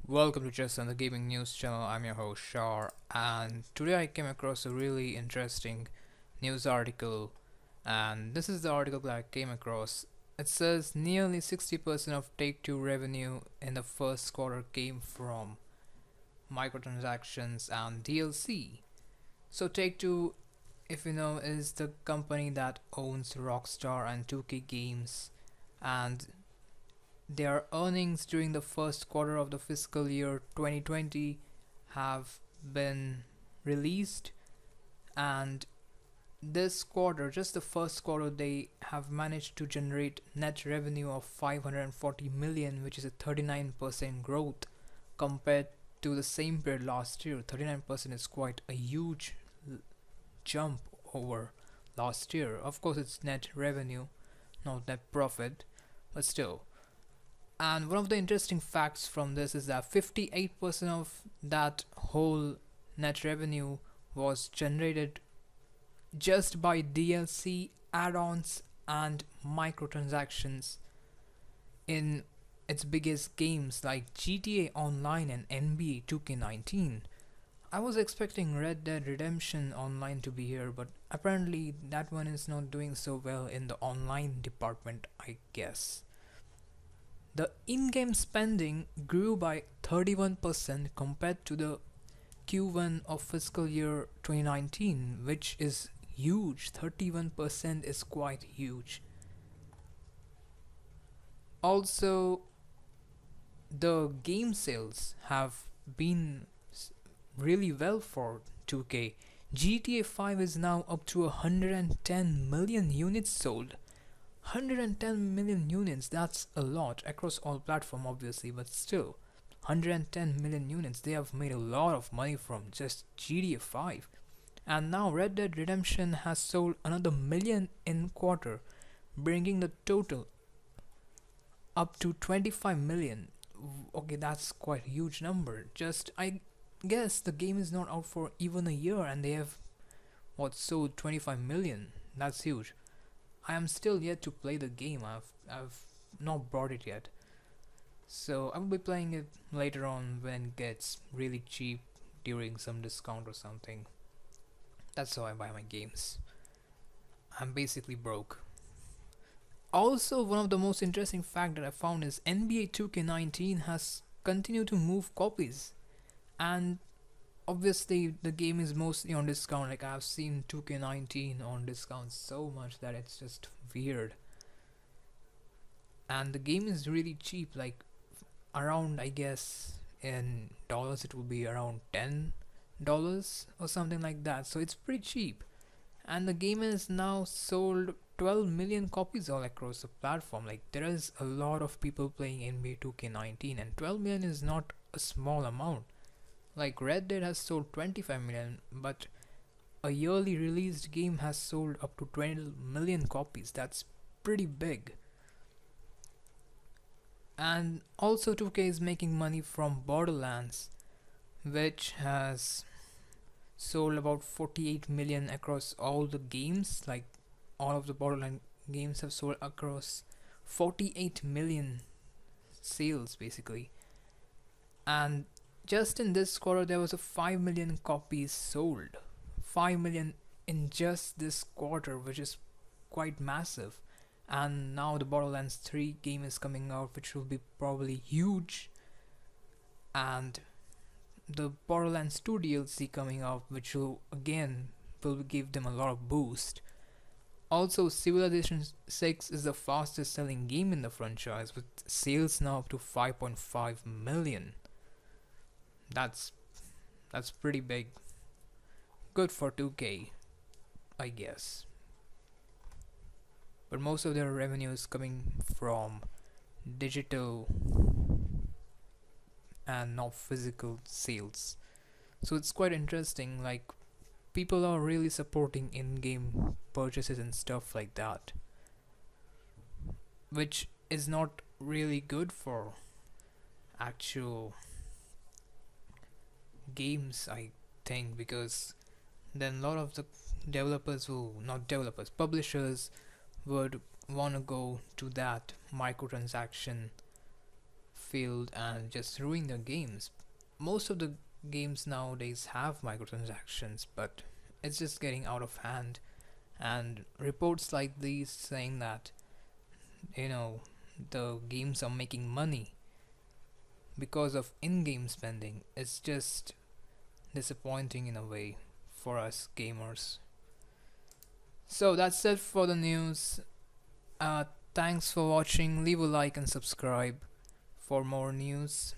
Welcome to Just on the Gaming News channel. I'm your host Shar, and today I came across a really interesting news article. And this is the article that I came across. It says nearly 60% of Take-Two revenue in the first quarter came from microtransactions and DLC. So Take-Two, if you know, is the company that owns Rockstar and 2K Games, and their earnings during the first quarter of the fiscal year 2020 have been released, and this quarter, just the first quarter, they have managed to generate net revenue of 540 million, which is a 39% growth compared to the same period last year. 39% is quite a huge jump over last year. Of course, it's net revenue, not net profit, but still. And one of the interesting facts from this is that 58% of that whole net revenue was generated just by DLC, add ons, and microtransactions in its biggest games like GTA Online and NBA 2K19. I was expecting Red Dead Redemption Online to be here, but apparently that one is not doing so well in the online department, I guess. The in game spending grew by 31% compared to the Q1 of fiscal year 2019, which is huge. 31% is quite huge. Also, the game sales have been really well for 2K. GTA 5 is now up to 110 million units sold. 110 million units, that's a lot across all platforms, obviously, but still, 110 million units, they have made a lot of money from just GTA 5. And now Red Dead Redemption has sold another million in quarter, bringing the total up to 25 million. Okay, that's quite a huge number. Just, I guess the game is not out for even a year and they have sold 25 million. That's huge. I am still yet to play the game. I've not bought it yet. So I will be playing it later on when it gets really cheap during some discount or something. That's how I buy my games. I'm basically broke. Also, one of the most interesting fact that I found is NBA 2K19 has continued to move copies, and obviously the game is mostly on discount. Like I've seen 2K19 on discount so much that it's just weird. And the game is really cheap, like around, I guess in dollars it will be around $10 or something like that. So it's pretty cheap. And the game is now sold 12 million copies all across the platform. Like there is a lot of people playing NBA 2K19, and 12 million is not a small amount. Like Red Dead has sold 25 million, but a yearly released game has sold up to 20 million copies. That's pretty big. And also 2K is making money from Borderlands, which has sold about 48 million across all the games. Like all of the Borderlands games have sold across 48 million sales basically. And just in this quarter there was a 5 million copies sold. 5 million in just this quarter, which is quite massive. And now the Borderlands 3 game is coming out, which will be probably huge. And the Borderlands 2 DLC coming out, which will again will give them a lot of boost. Also, Civilization 6 is the fastest selling game in the franchise with sales now up to 5.5 million. That's that's pretty big. Good for 2K, I guess. But most of their revenue is coming from digital and not physical sales. So it's quite interesting. Like people are really supporting in-game purchases and stuff like that, which is not really good for actual games, I think, because then a lot of the developers will not developers publishers would want to go to that microtransaction field and just ruin their games. Most of the games nowadays have microtransactions, but it's just getting out of hand. And reports like these saying that, you know, the games are making money because of in game spending, it's just disappointing in a way for us gamers. So that's it for the news. Uh, Thanks for watching. Leave a like and subscribe for more news.